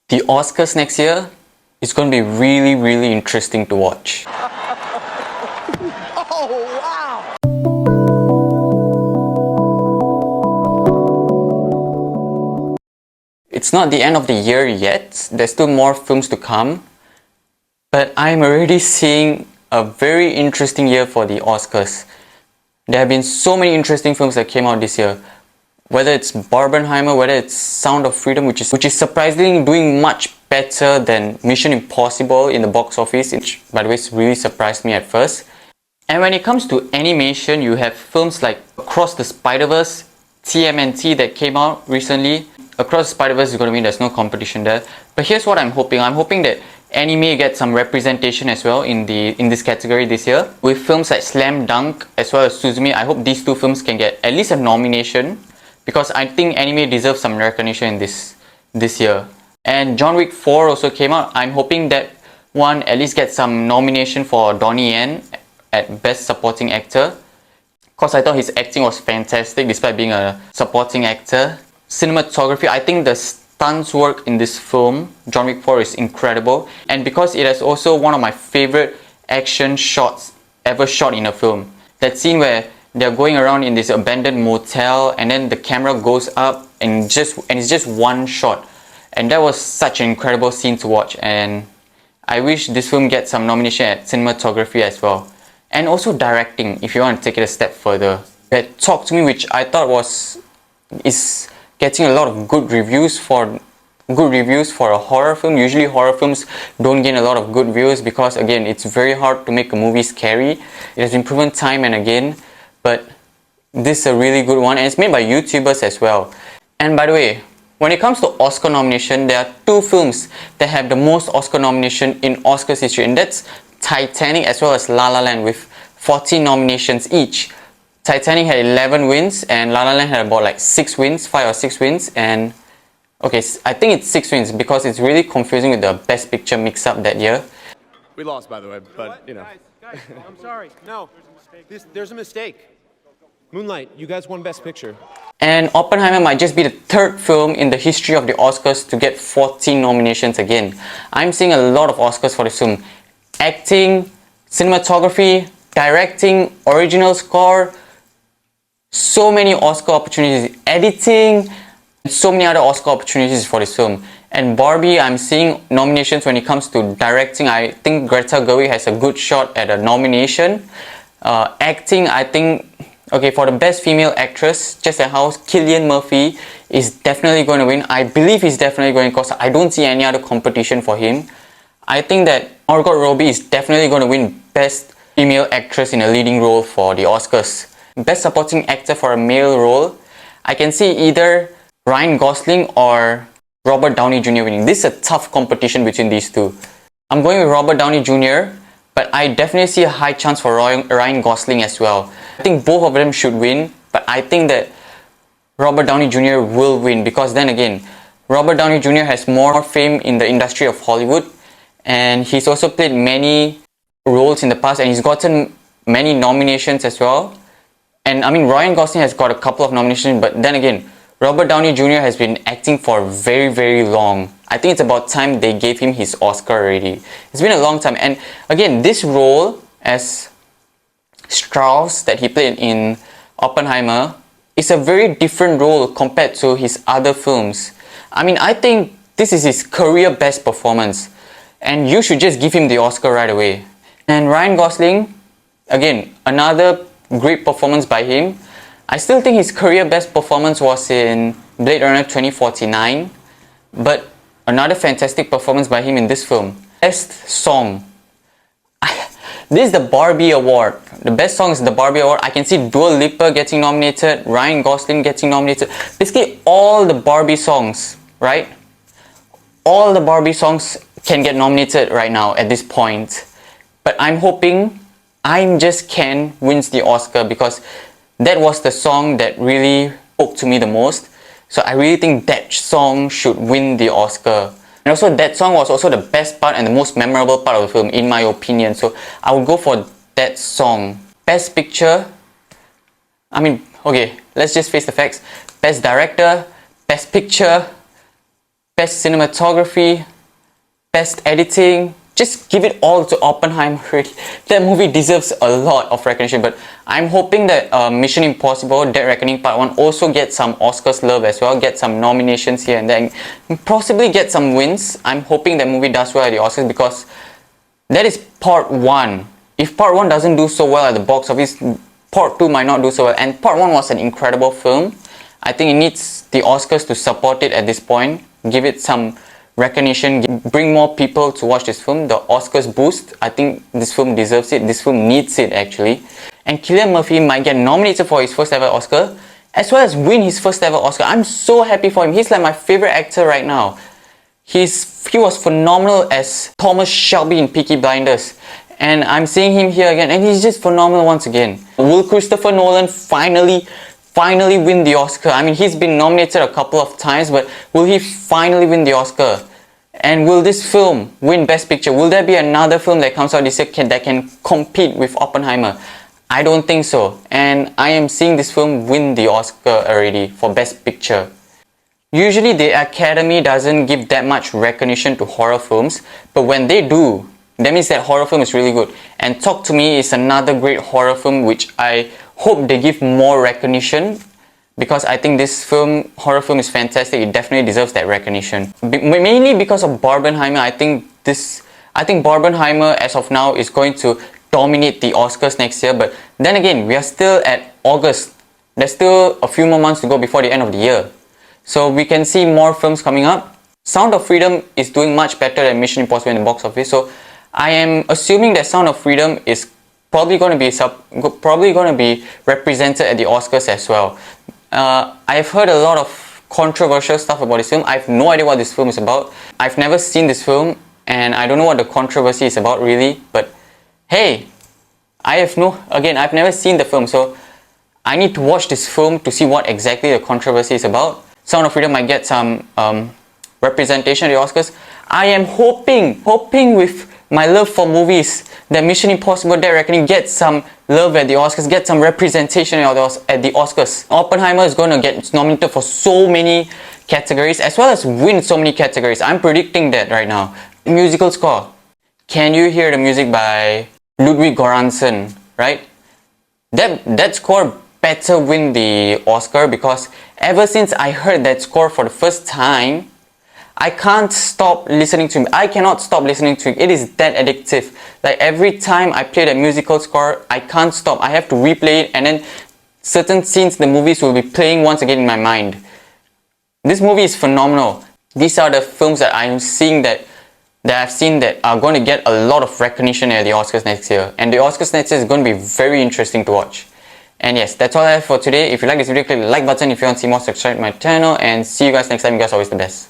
The Oscars next year is going to be really, really interesting to watch. Oh, wow! It's not the end of the year yet, there's still more films to come, but I'm already seeing a very interesting year for the Oscars. There have been so many interesting films that came out this year. Whether it's Barbenheimer, whether it's Sound of Freedom, which is surprisingly doing much better than Mission Impossible in the box office, which by the way really surprised me at first. And when it comes to animation, you have films like Across the Spider-Verse, TMNT that came out recently. Across the Spider-Verse is going to mean there's no competition there. But here's what I'm hoping. I'm hoping that anime gets some representation as well in this category this year. With films like Slam Dunk as well as Suzume, I hope these two films can get at least a nomination, because I think anime deserves some recognition in this year. And John Wick 4 also came out. I'm hoping that one at least gets some nomination for Donnie Yen at Best Supporting Actor, because I thought his acting was fantastic despite being a supporting actor. Cinematography, I think the stunts work in this film, John Wick 4, is incredible. And because it has also one of my favorite action shots ever shot in a film. That scene where they're going around in this abandoned motel and then the camera goes up and it's just one shot. And that was such an incredible scene to watch, and I wish this film gets some nomination at cinematography as well. And also directing, if you want to take it a step further. That Talk to Me, which I thought is getting a lot of good reviews for a horror film. Usually horror films don't gain a lot of good reviews because again, it's very hard to make a movie scary. It has been proven time and again, but this is a really good one, and it's made by YouTubers as well. And by the way, when it comes to Oscar nomination, there are two films that have the most Oscar nomination in Oscars history, and that's Titanic as well as La La Land with 14 nominations each. Titanic had 11 wins and La La Land had about like 6 wins, 5 or 6 wins, and okay, I think it's 6 wins because it's really confusing with the Best Picture mix-up that year. We lost, by the way, but you know. Guys, I'm sorry. No, there's a mistake. Moonlight, you guys won Best Picture. And Oppenheimer might just be the third film in the history of the Oscars to get 14 nominations again. I'm seeing a lot of Oscars for this film. Acting, cinematography, directing, original score, so many Oscar opportunities, editing, and so many other Oscar opportunities for this film. And Barbie, I'm seeing nominations when it comes to directing. I think Greta Gerwig has a good shot at a nomination. Acting, I think, okay, for the Best Female Actress, just like how Cillian Murphy is definitely going to win. I believe he's definitely going to, because I don't see any other competition for him. I think that Margot Robbie is definitely going to win Best Female Actress in a leading role for the Oscars. Best Supporting Actor for a male role, I can see either Ryan Gosling or Robert Downey Jr. winning. This is a tough competition between these two. I'm going with Robert Downey Jr., but I definitely see a high chance for Ryan Gosling as well. I think both of them should win, but I think that Robert Downey Jr. will win because then again, Robert Downey Jr. has more fame in the industry of Hollywood, and he's also played many roles in the past and he's gotten many nominations as well. And I mean, Ryan Gosling has got a couple of nominations, but then again, Robert Downey Jr. has been acting for very, very long. I think it's about time they gave him his Oscar already. It's been a long time. And again, this role as Strauss that he played in Oppenheimer is a very different role compared to his other films. I mean, I think this is his career best performance, and you should just give him the Oscar right away. And Ryan Gosling, again, another great performance by him. I still think his career best performance was in Blade Runner 2049, but another fantastic performance by him in this film. Best Song. This is the Barbie Award. The best song is the Barbie Award. I can see Dua Lipa getting nominated, Ryan Gosling getting nominated. Basically all the Barbie songs, right? All the Barbie songs can get nominated right now at this point. But I'm hoping I'm Just Ken wins the Oscar because that was the song that really spoke to me the most. So I really think that song should win the Oscar. And also that song was also the best part and the most memorable part of the film in my opinion. So I would go for that song. Best Picture, I mean, okay, let's just face the facts. Best Director, Best Picture, best cinematography, best editing. Just give it all to Oppenheimer. That movie deserves a lot of recognition, but I'm hoping that Mission Impossible Dead Reckoning Part 1 also gets some Oscars love as well, get some nominations here and there, possibly get some wins. I'm hoping that movie does well at the Oscars because that is Part 1. If Part 1 doesn't do so well at the box office, Part 2 might not do so well, and Part 1 was an incredible film. I think it needs the Oscars to support it at this point, give it some recognition, bring more people to watch this film. The Oscars boost. I think this film deserves it. This film needs it actually. And Cillian Murphy might get nominated for his first ever Oscar, as well as win his first ever Oscar. I'm so happy for him. He's like my favorite actor right now. He was phenomenal as Thomas Shelby in Peaky Blinders, and I'm seeing him here again, and he's just phenomenal once again. Will Christopher Nolan finally win the Oscar? I mean, he's been nominated a couple of times, but will he finally win the Oscar? And will this film win Best Picture? Will there be another film that comes out this year that can compete with Oppenheimer? I don't think so. And I am seeing this film win the Oscar already for Best Picture. Usually the Academy doesn't give that much recognition to horror films, but when they do, that means that horror film is really good. And Talk to Me is another great horror film which I hope they give more recognition, because I think this horror film is fantastic. It definitely deserves that recognition. Mainly because of Barbenheimer. I think Barbenheimer as of now is going to dominate the Oscars next year, but then again, we are still at August. There's still a few more months to go before the end of the year. So we can see more films coming up. Sound of Freedom is doing much better than Mission Impossible in the box office, so I am assuming that Sound of Freedom is probably going to be represented at the Oscars as well. I've heard a lot of controversial stuff about this film. I have no idea what this film is about. I've never seen this film, and I don't know what the controversy is about really. But hey, I've never seen the film, so I need to watch this film to see what exactly the controversy is about. Sound of Freedom might get some representation at the Oscars. I am hoping with my love for movies that Mission Impossible Dead Reckoning gets some love at the Oscars, get some representation at the Oscars. Oppenheimer is going to get nominated for so many categories as well as win so many categories. I'm predicting that right now. Musical score. Can you hear the music by Ludwig Göransson, right? That score better win the Oscar, because ever since I heard that score for the first time, I can't stop listening to him. I cannot stop listening to it. It is that addictive. Like every time I play that musical score, I can't stop. I have to replay it, and then certain scenes in the movies will be playing once again in my mind. This movie is phenomenal. These are the films that I'm seeing that I've seen that are going to get a lot of recognition at the Oscars next year. And the Oscars next year is going to be very interesting to watch. And yes, that's all I have for today. If you like this video, click the like button. If you want to see more, subscribe to my channel. And see you guys next time. You guys are always the best.